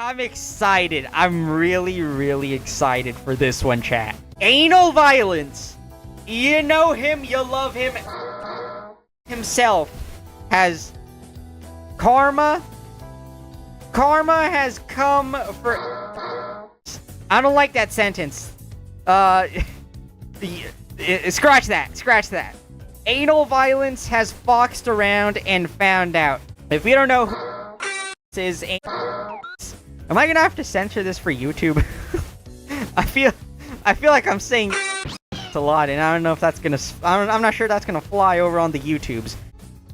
I'm excited. I'm really, really excited for this one, chat. Anal violence. You know him, you love him. Himself has karma. Karma has come for... I don't like that sentence. Scratch that. Scratch that. Anal violence has foxed around and found out. If you don't know who is... Am I gonna have to censor this for YouTube? I feel like I'm saying a lot, and I don't know if that's gonna... I'm not sure that's gonna fly over on the YouTubes.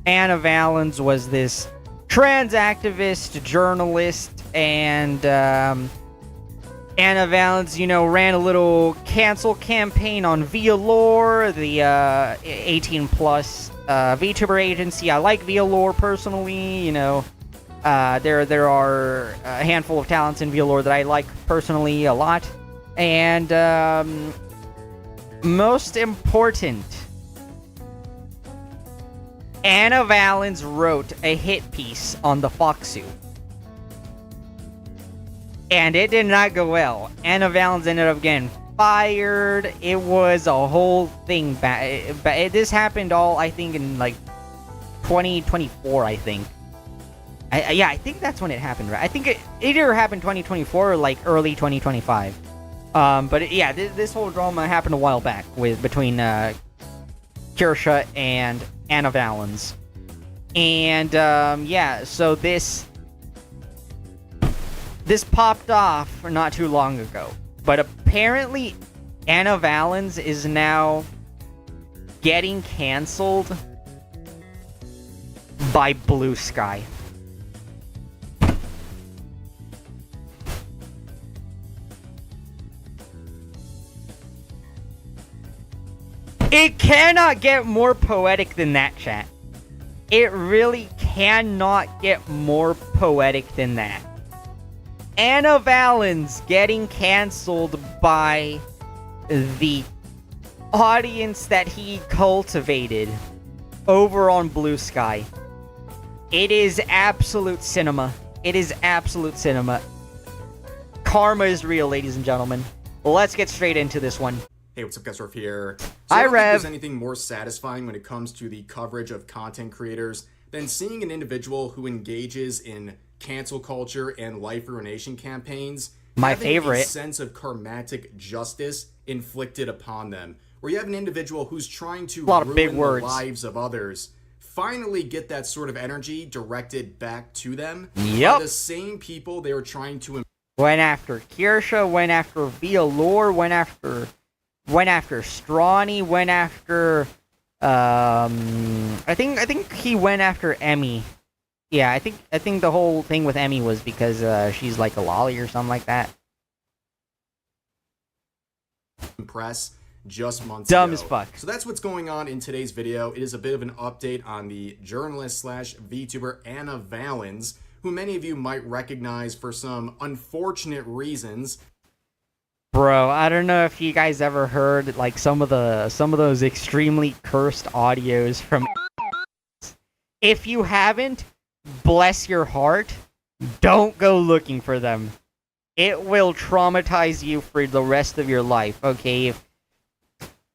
Anna Valens was this trans activist, journalist, and Anna Valens, you know, ran a little cancel campaign on ViaLore, the 18-plus VTuber agency. I like ViaLore personally, you know. There are a handful of talents in ViaLore that I like personally a lot. And most important, Anna Valens wrote a hit piece on the Foxu. And it did not go well. Anna Valens ended up getting fired. It was a whole thing. This happened all, I think, in like 2024, I think. Yeah, I think that's when it happened, right? I think it either happened 2024 or like early 2025. Yeah, this whole drama happened a while back between Kirsha and Anna Valens. And yeah, so this popped off not too long ago. But apparently Anna Valens is now getting canceled by Blue Sky. It cannot get more poetic than that, chat. It really cannot get more poetic than that. Anna Valens getting canceled by the audience that he cultivated over on Blue Sky. It is absolute cinema. It is absolute cinema. Karma is real, ladies and gentlemen. Let's get straight into this one. Hey, what's up, guys? Rev here. Hi, I don't think Rev. there's anything more satisfying when it comes to the coverage of content creators than seeing an individual who engages in cancel culture and life ruination campaigns. My having favorite. A sense of karmatic justice inflicted upon them, where you have an individual who's trying to ruin the lives of others, finally get that sort of energy directed back to them. Yep. By the same people they were trying to. Went after Kirsha, went after ViaLore, went after Strawny, went after I think he went after Emmy. Yeah, I think the whole thing with Emmy was because she's like a lolly or something like that. Press just months Dumb ago. as fuck. So that's what's going on in today's video. It is a bit of an update on the journalist / VTuber Anna Valens, who many of you might recognize for some unfortunate reasons. Bro, I don't know if you guys ever heard like some of those extremely cursed audios from. If you haven't, bless your heart, don't go looking for them. It will traumatize you for the rest of your life, okay?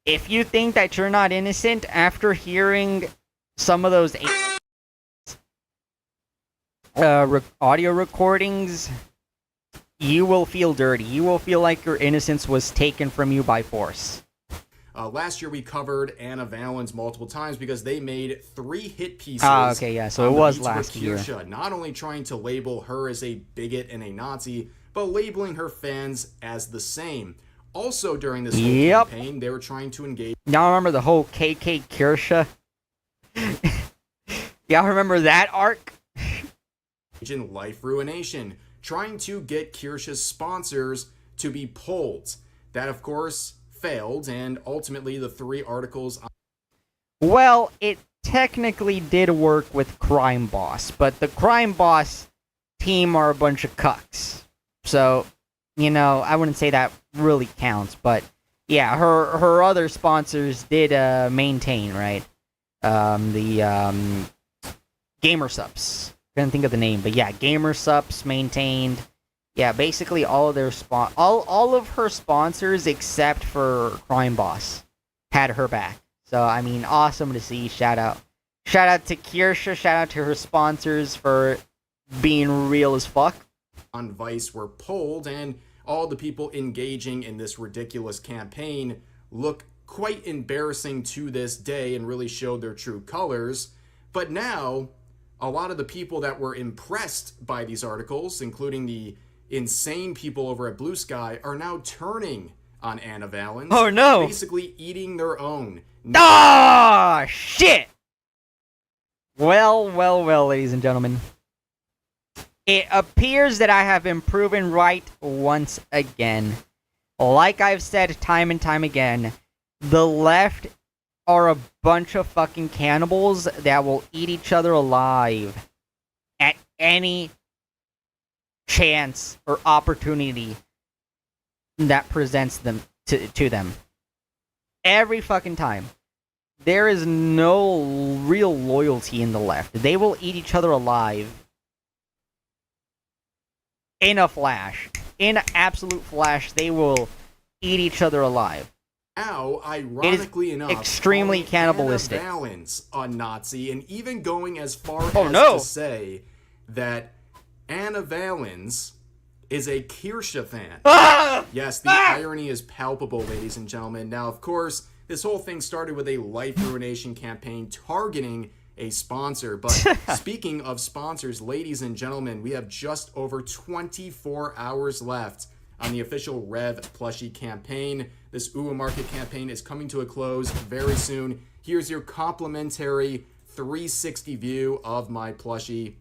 If you think that you're not innocent after hearing some of those audio recordings, you will feel dirty. You will feel like your innocence was taken from you by force. Last year we covered Anna Valens multiple times because they made 3 hit pieces. Okay, yeah, so it was last year. Kirsha, not only trying to label her as a bigot and a Nazi, but labeling her fans as the same. Also during this whole campaign, they were trying to engage. Y'all remember the whole KK Kirsha? Y'all remember that arc? In life ruination, trying to get Kirsha's sponsors to be pulled. That, of course, failed, and ultimately the 3 articles... Well, it technically did work with Crime Boss, but the Crime Boss team are a bunch of cucks. So, you know, I wouldn't say that really counts, but yeah, her other sponsors did maintain, right? Gamer Sups. Couldn't think of the name, but yeah, Gamer Sups maintained. Yeah, basically all of their all of her sponsors except for Crime Boss had her back. So I mean, awesome to see. Shout out to Kirsche. Shout out to her sponsors for being real as fuck. On Vice were polled, and all the people engaging in this ridiculous campaign look quite embarrassing to this day and really showed their true colors. But now, a lot of the people that were impressed by these articles, including the insane people over at Blue Sky, are now turning on Anna Valens. Oh no! Basically eating their own. Ah, shit! Well, ladies and gentlemen. It appears that I have been proven right once again. Like I've said time and time again, the left are a bunch of fucking cannibals that will eat each other alive at any chance or opportunity that presents them to them. Every fucking time. There is no real loyalty in the left. They will eat each other alive in a flash. In an absolute flash, they will eat each other alive. Now, ironically enough, extremely cannibalistic. Anna Valens a Nazi, and even going as far as to say that Anna Valens is a Kirsche fan. Yes, the irony is palpable, ladies and gentlemen. Now, of course, this whole thing started with a life ruination campaign targeting a sponsor. But speaking of sponsors, ladies and gentlemen, we have just over 24 hours left on the official Rev plushie campaign. This UA Market campaign is coming to a close very soon. Here's your complimentary 360 view of my plushie.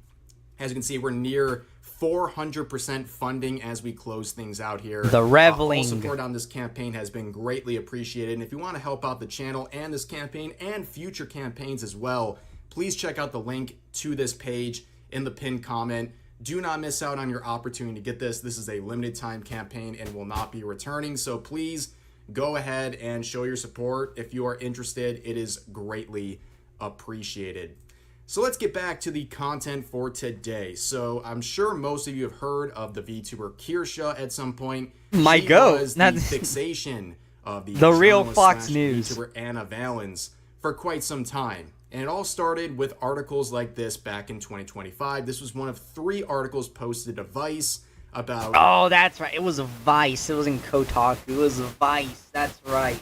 As you can see, we're near 400% funding as we close things out here. The Revling. All support on this campaign has been greatly appreciated. And if you want to help out the channel and this campaign and future campaigns as well, please check out the link to this page in the pinned comment. Do not miss out on your opportunity to get this. This is a limited time campaign and will not be returning. So please go ahead and show your support. If you are interested, it is greatly appreciated. So let's get back to the content for today. So I'm sure most of you have heard of the VTuber Kirsche at some point. My she goat. was the fixation of the real Fox News VTuber Anna Valens for quite some time. And it all started with articles like this back in 2025. This was one of 3 articles posted to Vice about... Oh, that's right. It was a Vice. It wasn't Kotaku. It was a Vice. That's right.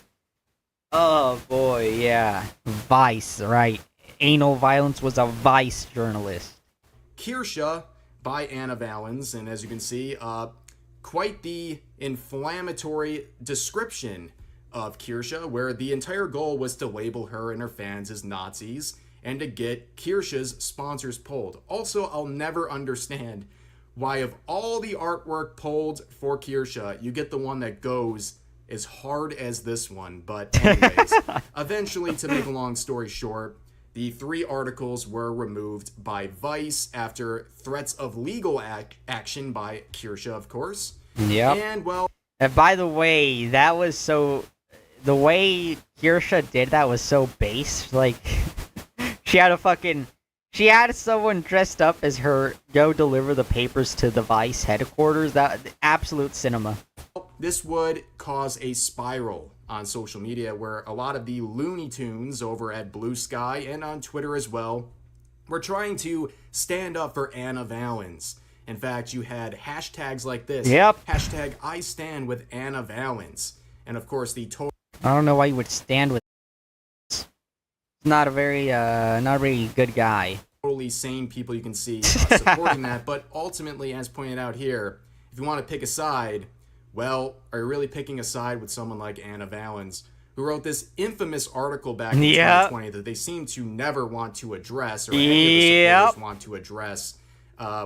Oh, boy, yeah. Vice, right. Anal Violence was a Vice journalist. Kirsche by Anna Valens. And as you can see, quite the inflammatory description of Kirsche, where the entire goal was to label her and her fans as Nazis and to get Kirsche's sponsors pulled. Also, I'll never understand why of all the artwork pulled for Kirsche, you get the one that goes as hard as this one. But anyways, eventually, to make a long story short, the 3 articles were removed by Vice after threats of legal action by Kirsche, of course. Yeah. And, well... And by the way, that was so... The way Kirsche did that was so base. Like, she had someone dressed up as her go deliver the papers to the Vice headquarters. That absolute cinema. This would cause a spiral on social media where a lot of the Looney Tunes over at Blue Sky and on Twitter as well were trying to stand up for Anna Valens. In fact, you had hashtags like this. Yep. Hashtag I stand with Anna Valens. And of course, the I don't know why you would stand with. Not a very good guy. Totally sane people you can see supporting that. But ultimately, as pointed out here, if you want to pick a side, well, are you really picking a side with someone like Anna Valens, who wrote this infamous article back in 2020 that they seem to never want to address, or any of the supporters want to address,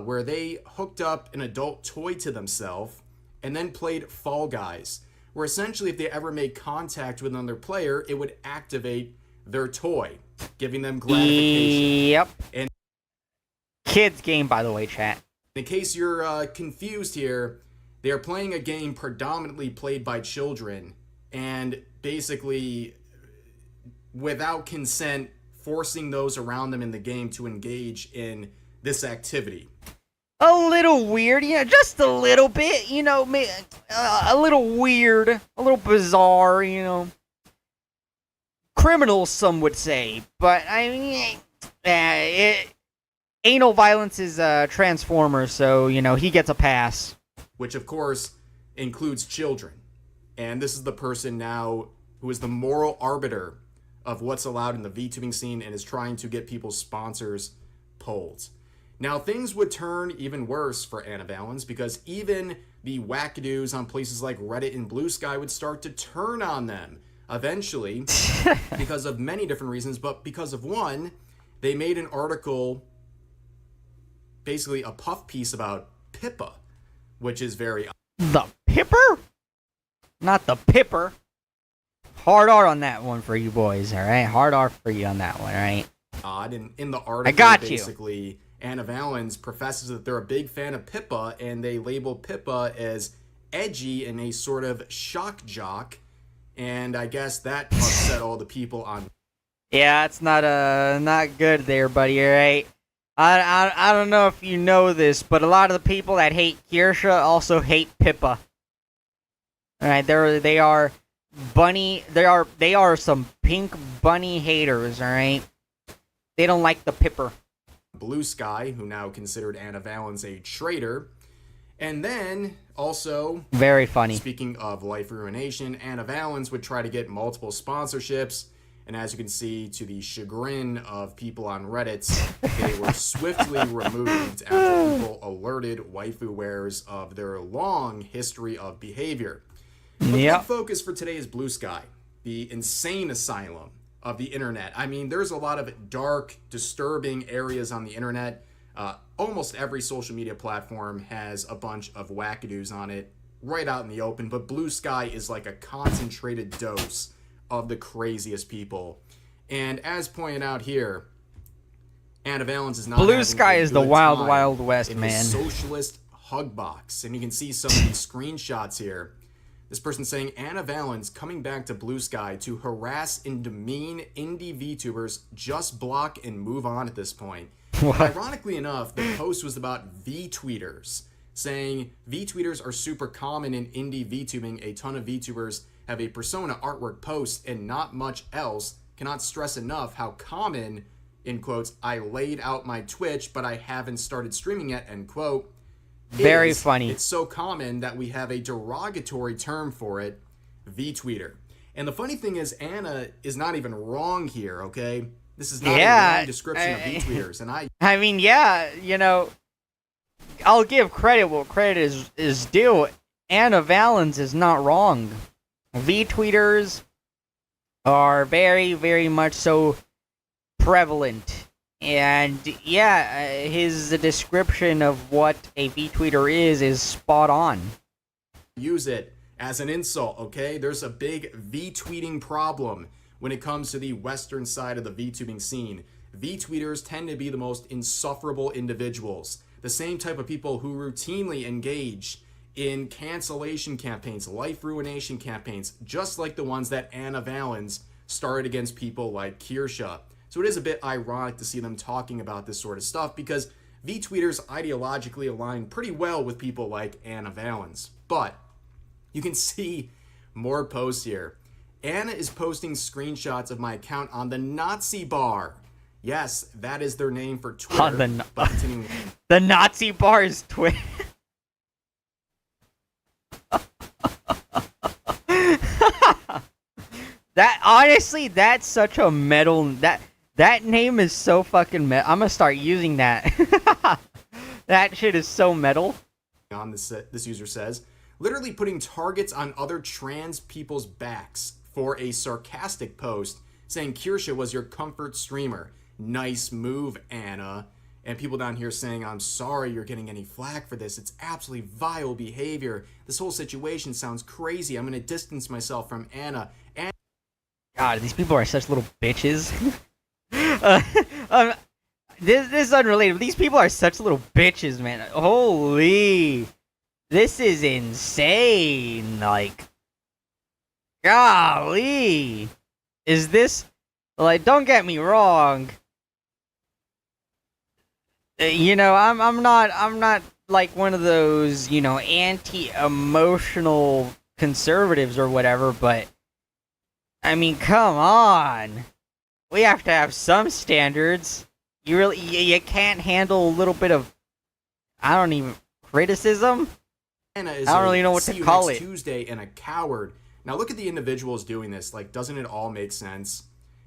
where they hooked up an adult toy to themselves and then played Fall Guys, where essentially if they ever made contact with another player, it would activate their toy, giving them gratification. Yep. And kids game, by the way, chat. In case you're confused here, they are playing a game predominantly played by children, and basically, without consent, forcing those around them in the game to engage in this activity. a little weird, just a little bit, a little weird, a little bizarre, criminal, some would say. But I mean, anal violence is a Transformer, so he gets a pass. Which of course includes children, and this is the person now who is the moral arbiter of what's allowed in the VTubing scene and is trying to get people's sponsors pulled. Now, things would turn even worse for Anna Valens because even the wackadoos on places like Reddit and Blue Sky would start to turn on them eventually because of many different reasons, but because of one, they made an article, basically a puff piece about Pippa, which is very... The Pipper? Not the Pipper. Hard R on that one for you boys, alright? Hard R for you on that one, alright? Odd, and in the article, I got basically, you. Anna Valens professes that they're a big fan of Pippa, and they label Pippa as edgy and a sort of shock jock, and I guess that upset all the people on... Yeah, it's not good there, buddy, alright? I don't know if you know this, but a lot of the people that hate Kirsche also hate Pippa. Alright, they are some pink bunny haters, alright? They don't like the Pipper. Blue Sky, who now considered Anna Valens a traitor. And then, also... Very funny. Speaking of life ruination, Anna Valens would try to get multiple sponsorships, and as you can see, to the chagrin of people on Reddit, they were swiftly removed after people alerted waifu wares of their long history of behavior. But the big focus for today is Blue Sky, the insane asylum of the internet. I mean, there's a lot of dark, disturbing areas on the internet. Almost every social media platform has a bunch of wackadoos on it right out in the open, but Blue Sky is like a concentrated dose of the craziest people. And as pointed out here, Anna Valens is not Blue Sky is the wild, wild west, in man. Socialist hug box. And you can see some of these screenshots here. This person saying, Anna Valens coming back to Blue Sky to harass and demean indie VTubers, just block and move on at this point. Ironically enough, the post was about VTweeters, saying VTweeters are super common in indie VTubing. A ton of VTubers have a persona artwork post and not much else. Cannot stress enough how common, in quotes, I laid out my Twitch, but I haven't started streaming yet, end quote. Very funny. It's so common that we have a derogatory term for it, VTweeter. And the funny thing is, Anna is not even wrong here, okay? This is not a wrong description of VTweeters. And I mean, yeah, I'll give credit what credit is due. Anna Valens is not wrong. VTweeters are very, very much so prevalent. And yeah, his description of what a VTweeter is spot on. Use it as an insult, okay? There's a big VTweeting problem when it comes to the western side of the VTubing scene. VTweeters tend to be the most insufferable individuals. The same type of people who routinely engage in cancellation campaigns, life ruination campaigns, just like the ones that Anna Valens started against people like Kirsche. So it is a bit ironic to see them talking about this sort of stuff because VTweeters ideologically align pretty well with people like Anna Valens. But you can see more posts here. Anna is posting screenshots of my account on the Nazi bar. Yes, that is their name for Twitter. The Nazi bar is Twitter. That honestly, that's such a metal. That name is so fucking metal. I'm gonna start using that. That shit is so metal. On this user says, literally putting targets on other trans people's backs for a sarcastic post saying Kirsche was your comfort streamer. Nice move, Anna. And people down here saying, I'm sorry you're getting any flack for this. It's absolutely vile behavior. This whole situation sounds crazy. I'm going to distance myself from Anna. God, these people are such little bitches. This is unrelated, but these people are such little bitches, man. Holy. This is insane. Like, golly. Is this, like, don't get me wrong. I'm not like one of those, anti-emotional conservatives or whatever, but I mean, come on. We have to have some standards. You can't handle a little bit of, criticism? Anna is I don't really know what to call it. Tuesday and a coward. Now look at the individuals doing this. Like, doesn't it all make sense?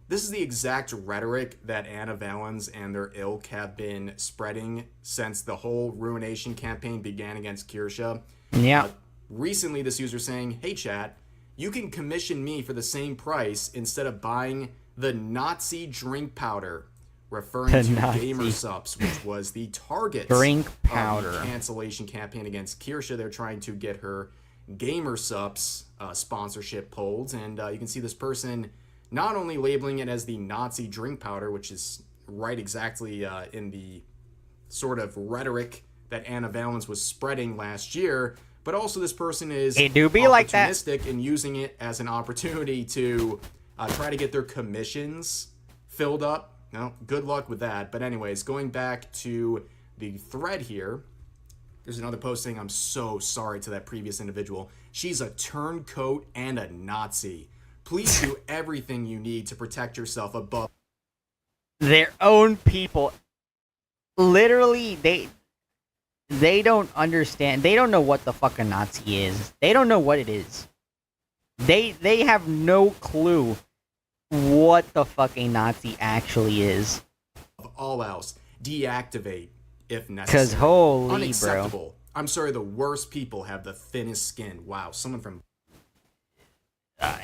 This is the exact rhetoric that Anna Valens and their ilk have been spreading since the whole Ruination campaign began against Kirsche. Yeah. Recently, this user saying, "Hey chat, you can commission me for the same price instead of buying the Nazi drink powder," referring to Gamer Supps, which was the target drink powder of the cancellation campaign against Kirsche. They're trying to get her Gamer Supps sponsorship pulled, and you can see this person not only labeling it as the Nazi drink powder, which is right exactly in the sort of rhetoric that Anna Valens was spreading last year, but also this person is opportunistic in using it as an opportunity to try to get their commissions filled up. No, good luck with that. But anyways, going back to the thread here, there's another post saying, "I'm so sorry to that previous individual. She's a turncoat and a Nazi. Please do everything you need to protect yourself above their own people." Literally, they don't understand. They don't know what the fuck a Nazi is. They don't know what it is. They have no clue what the fuck a Nazi actually is. All else, deactivate if necessary. Because holy unacceptable. Bro. I'm sorry, the worst people have the thinnest skin. Wow, someone from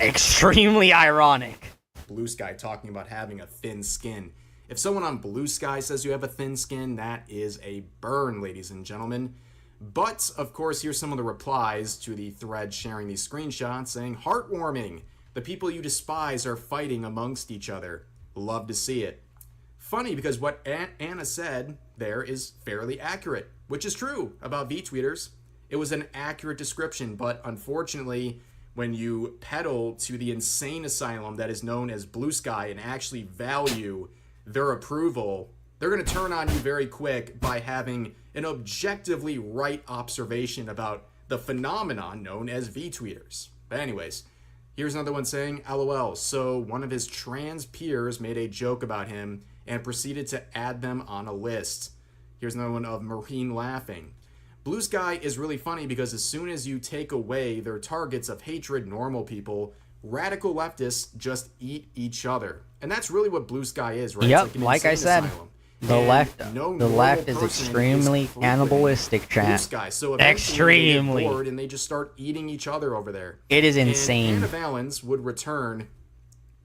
extremely ironic. Blue Sky talking about having a thin skin. If someone on Blue Sky says you have a thin skin, that is a burn, ladies and gentlemen. But, of course, here's some of the replies to the thread sharing these screenshots saying, "Heartwarming. The people you despise are fighting amongst each other. Love to see it." Funny, because what Anna said there is fairly accurate, which is true about V-tweeters. It was an accurate description, but unfortunately, when you pedal to the insane asylum that is known as Blue Sky and actually value their approval, they're going to turn on you very quick by having an objectively right observation about the phenomenon known as V-tweeters. But anyways, here's another one saying, "LOL, so one of his trans peers made a joke about him and proceeded to add them on a list." Here's another one of Marine laughing. Blue Sky is really funny because as soon as you take away their targets of hatred, normal people, radical leftists just eat each other. And that's really what Blue Sky is, right? Yep, it's like I said, asylum. the left is extremely cannibalistic, chat. Blue Sky. So extremely. They get bored and they just start eating each other over there. It is insane. And Anna Valens would return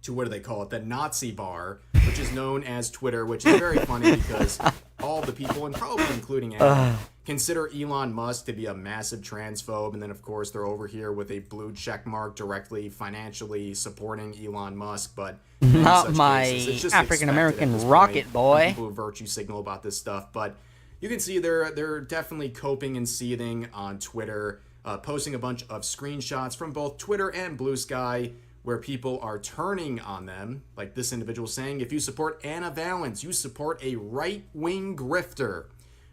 to, what do they call it, the Nazi bar, which is known as Twitter, which is very funny because all the people, and probably including Anna, consider Elon Musk to be a massive transphobe, and then of course they're over here with a blue check mark directly financially supporting Elon Musk, but not my African American rocket boy. People who virtue signal about this stuff, but you can see they're definitely coping and seething on Twitter, posting a bunch of screenshots from both Twitter and Blue Sky where people are turning on them, like this individual saying, "If you support Anna Valens, you support a right-wing grifter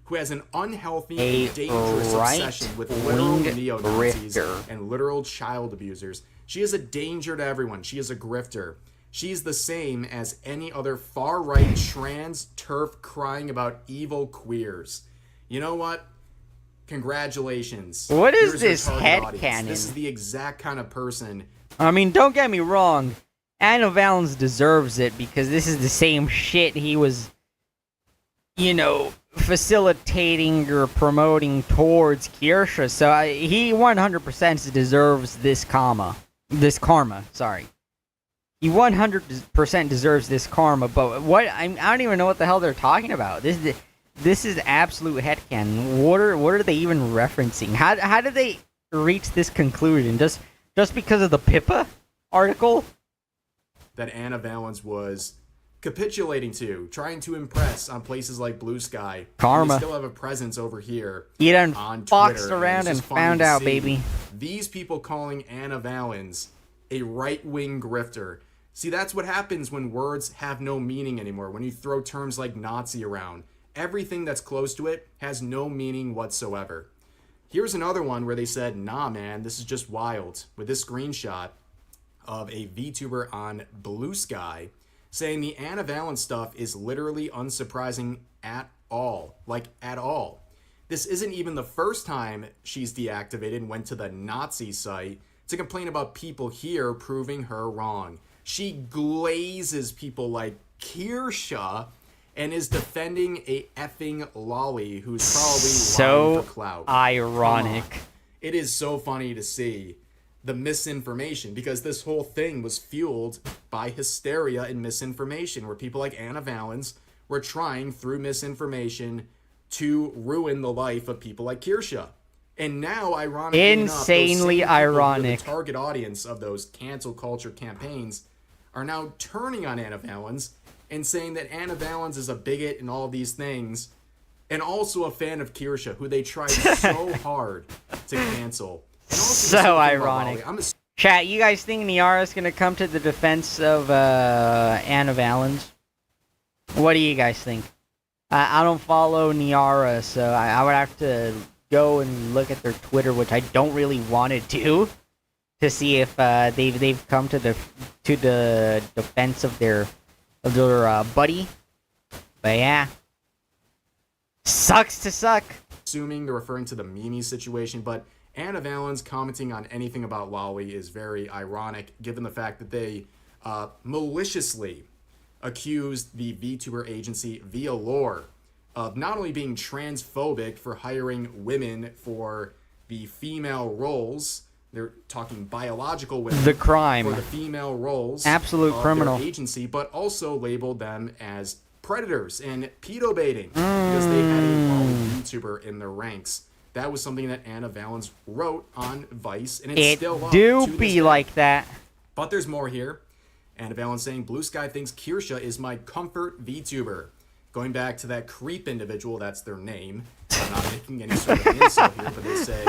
who has an unhealthy and dangerous obsession with literal neo-Nazis and literal child abusers. She is a danger to everyone. She is a grifter. She's the same as any other far-right trans TERF crying about evil queers." You know what? Congratulations. What is this headcanon? This is the exact kind of person. I mean, don't get me wrong. Anna Valens deserves it because this is the same shit he was, facilitating or promoting towards Kirsche. So he 100% deserves this karma. He 100% deserves this karma. But I don't even know what the hell they're talking about. This is absolute headcanon. What are they even referencing? How did they reach this conclusion? Just because of the Pippa article? That Anna Valens was capitulating to, trying to impress on places like Blue Sky. Karma. They still have a presence over here. He done on Twitter, foxed around and found out, baby. These people calling Anna Valens a right-wing grifter. See, that's what happens when words have no meaning anymore. When you throw terms like Nazi around. everything that's close to it has no meaning whatsoever. Here's another one where they said, nah, man, this is just wild, with this screenshot of a VTuber on Blue Sky saying the Anna Valens stuff is literally unsurprising at all. Like, at all. This isn't even the first time she's deactivated and went to the Nazi site to complain about people here proving her wrong. She glazes people like Kirsche and is defending a effing lolly who's probably lying for clout. Ironic. It is so funny to see the misinformation, because this whole thing was fueled by hysteria and misinformation, where people like Anna Valens were trying through misinformation to ruin the life of people like Kirsche. And now, ironically insanely enough, ironic, the target audience of those cancel culture campaigns are now turning on Anna Valens and saying that Anna Valens is a bigot and all these things, and also a fan of Kirsche, who they tried so hard to cancel. So ironic. Chat, you guys think Niara's gonna come to the defense of Anna Valens? What do you guys think? I don't follow Niara, so I would have to go and look at their Twitter, which I don't really want to see if they've come to the defense of their buddy. But yeah, sucks to suck. Assuming they're referring to the Mimi situation, but Anna Valens commenting on anything about Lolly is very ironic, given the fact that they maliciously accused the VTuber agency Via Lore of not only being transphobic for hiring women for the female roles, they're talking biological women, the crime for the female roles, absolute of criminal their agency, but also labeled them as predators and pedo baiting because they had a Lolly VTuber in their ranks. That was something that Anna Valens wrote on Vice, and it's still up do be like that. But there's more here. Anna Valens saying, Blue Sky thinks Kirsche is my comfort VTuber. Going back to that creep individual, that's their name. I'm not making any sort of insult here, but they say,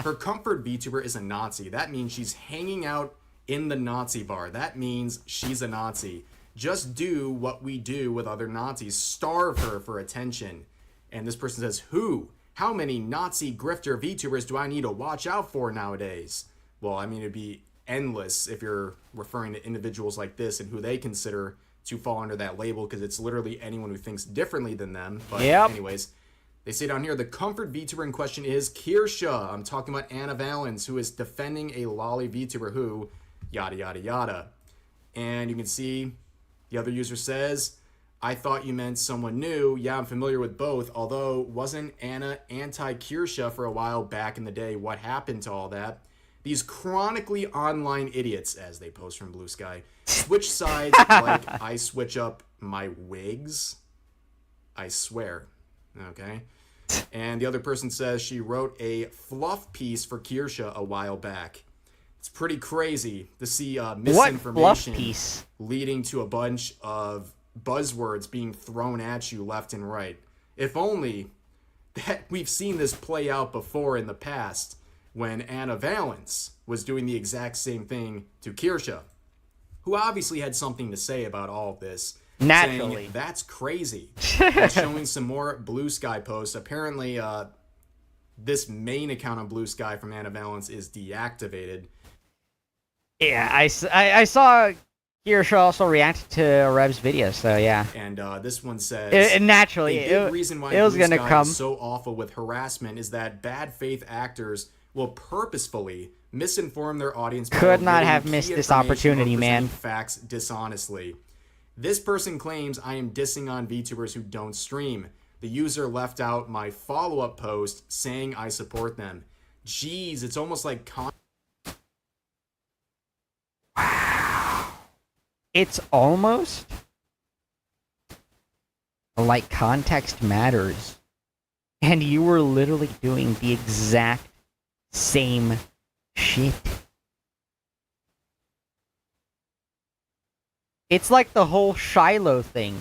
her comfort VTuber is a Nazi. That means she's hanging out in the Nazi bar. That means she's a Nazi. Just do what we do with other Nazis. Starve her for attention. And this person says, who? How many Nazi grifter VTubers do I need to watch out for nowadays? Well, I mean, it'd be endless if you're referring to individuals like this and who they consider to fall under that label, because it's literally anyone who thinks differently than them. But anyways, they say down here, the comfort VTuber in question is Kirsche. I'm talking about Anna Valens, who is defending a lolly VTuber who, yada, yada, yada. And you can see the other user says, I thought you meant someone new. Yeah, I'm familiar with both, although wasn't Anna anti-Kirsche for a while back in the day? What happened to all that? These chronically online idiots, as they post from Blue Sky, switch sides like I switch up my wigs. I swear. Okay? And the other person says she wrote a fluff piece for Kirsche a while back. It's pretty crazy to see misinformation leading to a bunch of buzzwords being thrown at you left and right. If only that we've seen this play out before in the past when Anna Valens was doing the exact same thing to Kirsche, who obviously had something to say about all of this. Naturally. Saying, that's crazy. And showing some more Blue Sky posts. Apparently, this main account on Blue Sky from Anna Valens is deactivated. Yeah, I saw Kirsche also reacted to Rev's video, so yeah. And this one says, naturally, the big reason why it was Blue gonna Sky come. is so awful with harassment is that bad faith actors will purposefully misinform their audience. Could not have missed this opportunity, man. Facts dishonestly. This person claims I am dissing on VTubers who don't stream. The user left out my follow-up post saying I support them. Jeez, it's almost like... Wow. It's almost like context matters. And you were literally doing the exact same shit. It's like the whole Shiloh thing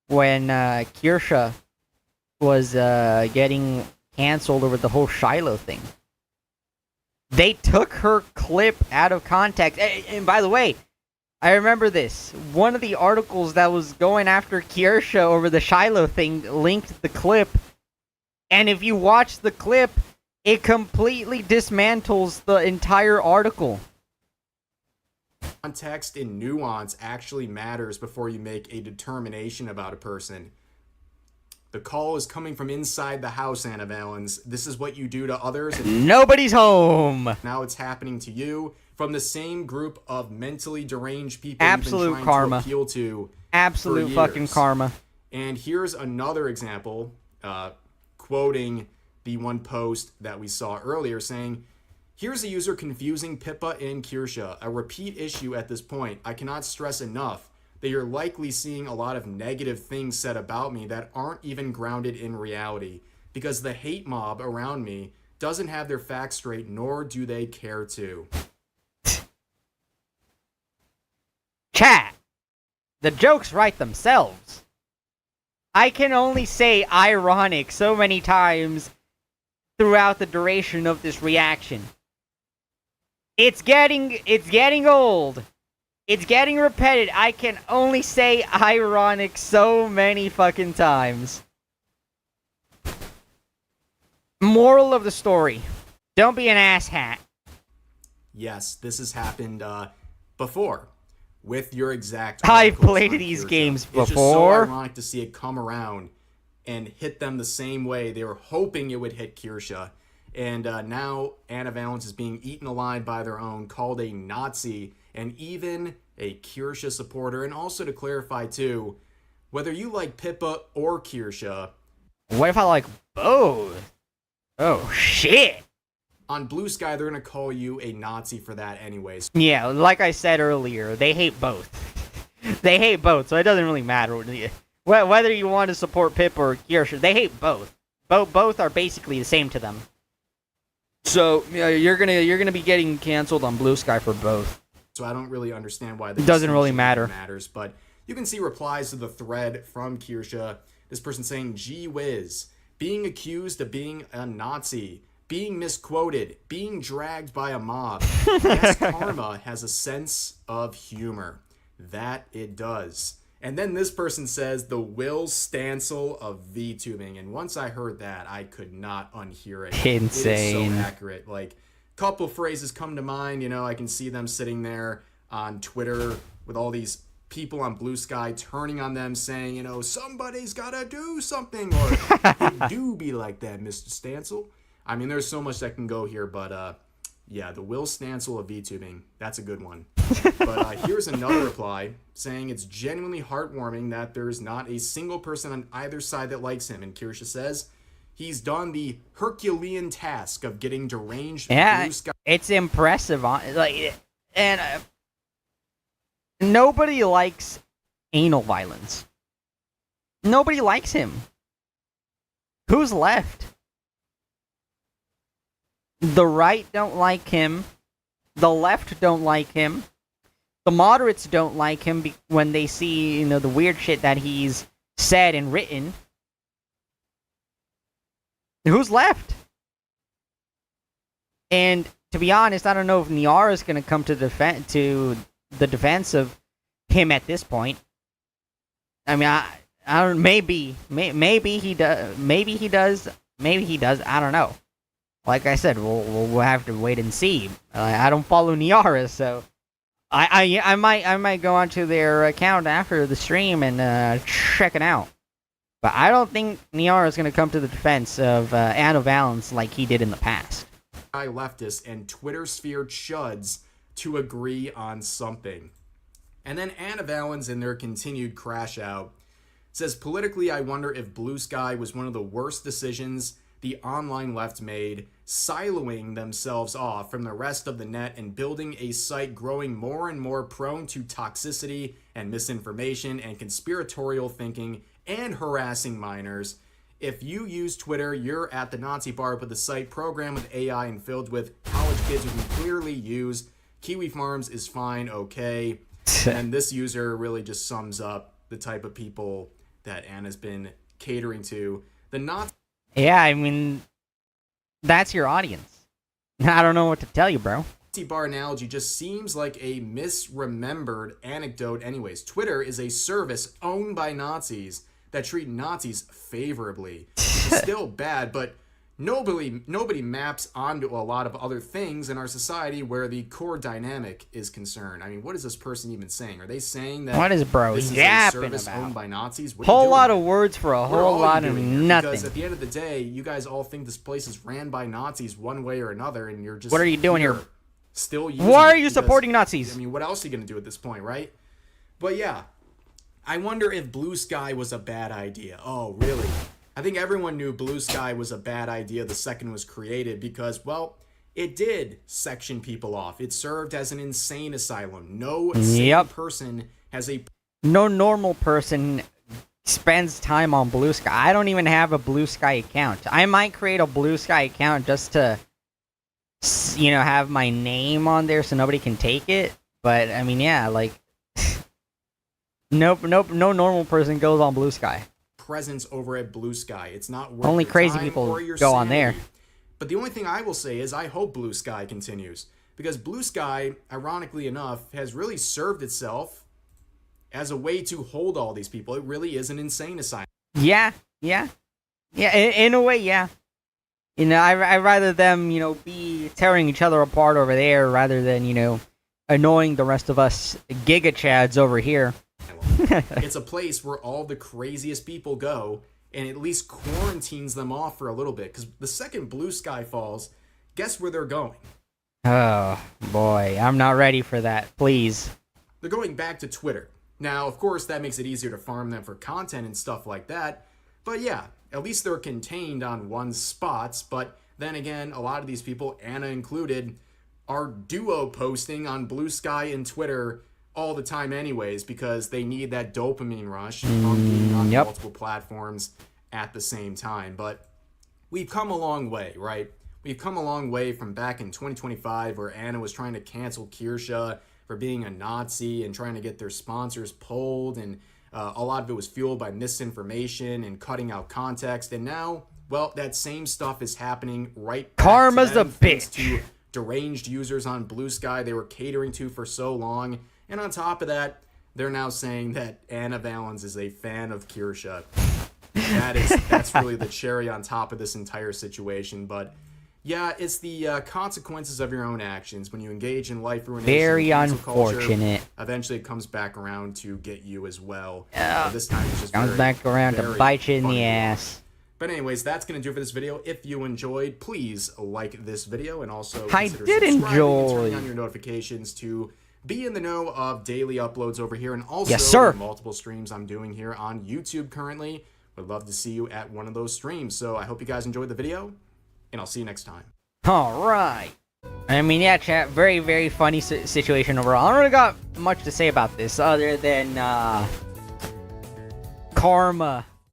when Kirsche was getting canceled over the whole Shiloh thing. They took her clip out of context. And by the way, I remember this. One of the articles that was going after Kirsha over the Shiloh thing linked the clip. And if you watch the clip, it completely dismantles the entire article. Context and nuance actually matters before you make a determination about a person. The call is coming from inside the house, Anna Valens. This is what you do to others. And nobody's home. Now it's happening to you from the same group of mentally deranged people Absolute you've been trying karma. to appeal to. Absolute fucking karma. And here's another example, quoting the one post that we saw earlier, saying, "Here's a user confusing Pippa and Kirsha, a repeat issue at this point. I cannot stress enough that you're likely seeing a lot of negative things said about me that aren't even grounded in reality, because the hate mob around me doesn't have their facts straight, nor do they care to." Chat. The jokes write themselves. I can only say ironic so many times throughout the duration of this reaction. It's getting old. It's getting repetitive. I can only say ironic so many fucking times. Moral of the story. Don't be an asshat. Yes, this has happened before with your exact I've articles played on these Kirsha. games It's just so before. ironic to see it come around and hit them the same way they were hoping it would hit Kirsha. And now Anna Valens is being eaten alive by their own, called a Nazi, and even a Kirsha supporter. And also to clarify too, whether you like Pippa or Kirsha, What if I like both? Oh shit. on Blue Sky they're going to call you a Nazi for that anyways. Yeah, like I said earlier, they hate both. They hate both, so it doesn't really matter whether you want to support Pip or Kirsha. They hate both. Both are basically the same to them. So yeah, you're gonna be getting canceled on Blue Sky for both. So I don't really understand why the Doesn't really distinction matter. matters, but you can see replies to the thread from Kirsha. This person saying, "Gee whiz, being accused of being a Nazi, being misquoted, being dragged by a mob. Yes, karma has a sense of humor. That it does." And then this person says, "The Will Stancil of VTubing." And once I heard that, I could not unhear it. Insane. It is so accurate. Like, couple phrases come to mind. You know, I can see them sitting there on Twitter with all these people on Blue Sky turning on them saying, you know, somebody's gotta do something, or it do be like that, Mr. Stancil. I mean, there's so much that can go here, but yeah, the Will Stancil of VTubing, that's a good one. But here's another reply saying it's genuinely heartwarming that there's not a single person on either side that likes him. And Kirsha says he's done the Herculean task of getting deranged. Yeah, Blue Sky. it's impressive. And nobody likes anal violence. Nobody likes him. Who's left? The right don't like him. The left don't like him. The moderates don't like him when they see, you know, the weird shit that he's said and written. Who's left? And to be honest, I don't know if Niara's going to come to the defense of him at this point. I mean, I don't. Maybe he does. Maybe he does. Maybe he does. I don't know. Like I said, we'll have to wait and see. I don't follow Niara, so I might go onto their account after the stream and check it out. But I don't think Niara is going to come to the defense of Anna Valens like he did in the past. Leftists and Twitter sphere chuds to agree on something. And then Anna Valens, in their continued crash out, says, politically, I wonder if Blue Sky was one of the worst decisions the online left made, siloing themselves off from the rest of the net and building a site growing more and more prone to toxicity and misinformation and conspiratorial thinking and harassing minors. If you use Twitter, you're at the Nazi bar, but the site programmed with AI and filled with college kids who can clearly use Kiwi Farms is fine, okay. And this user really just sums up the type of people that Anna's been catering to. The Nazi. Yeah, I mean, that's your audience. I don't know what to tell you, bro. Nazi bar analogy just seems like a misremembered anecdote anyways. Twitter is a service owned by Nazis that treat Nazis favorably. It's still bad, but nobody maps onto a lot of other things in our society where the core dynamic is concerned. I mean, what is this person even saying? Are they saying that what is bro this is a yapping service about? owned by Nazis? Whole lot of words for a whole lot of nothing. Because at the end of the day, you guys all think this place is ran by Nazis one way or another, and you're just what are you doing here? Still using Why are it you because, supporting Nazis? I mean, what else are you gonna do at this point, right? But yeah, I wonder if Blue Sky was a bad idea. Oh, really? I think everyone knew Blue Sky was a bad idea the second it was created because, well, it did section people off. It served as an insane asylum. No sane person has a... No normal person spends time on Blue Sky. I don't even have a Blue Sky account. I might create a Blue Sky account just to, you know, have my name on there so nobody can take it. But, I mean, yeah, like... no normal person goes on Blue Sky. Presence over at Blue Sky. It's not worth only your crazy time people or your go on sanity. there. But the only thing I will say is I hope Blue Sky continues because Blue Sky, ironically enough, has really served itself as a way to hold all these people. It really is an insane asylum. Yeah. In a way, yeah. You know, I rather them, you know, be tearing each other apart over there rather than, you know, annoying the rest of us Giga Chads over here. It's a place where all the craziest people go and at least quarantines them off for a little bit. Because the second Blue Sky falls, guess where they're going? Oh, boy. I'm not ready for that. Please. They're going back to Twitter. Now, of course, that makes it easier to farm them for content and stuff like that. But yeah, at least they're contained on one spot. But then again, a lot of these people, Anna included, are duo posting on Blue Sky and Twitter all the time anyways because they need that dopamine rush from being on multiple platforms at the same time. But we've come a long way, right? We've come a long way from back in 2025 where Anna was trying to cancel Kirsha for being a Nazi and trying to get their sponsors pulled, and a lot of it was fueled by misinformation and cutting out context. And now, well, that same stuff is happening right back Karma's to them, a thanks bitch. to deranged users on Blue Sky they were catering to for so long. And on top of that, they're now saying that Anna Valens is a fan of Kirsha. That's really the cherry on top of this entire situation. But yeah, it's the consequences of your own actions when you engage in life ruination. Very Culture, unfortunate. eventually, it comes back around to get you as well. Yeah. This time, it's just comes back around to bite you in the ass. But anyways, that's going to do it for this video. If you enjoyed, please like this video and also I consider did subscribing enjoy. and turning on your notifications to be in the know of daily uploads over here, and also Yes, sir. the multiple streams I'm doing here on YouTube currently. Would love to see you at one of those streams. So I hope you guys enjoyed the video, and I'll see you next time. All right. I mean, yeah, chat. Very, very funny situation overall. I don't really got much to say about this other than karma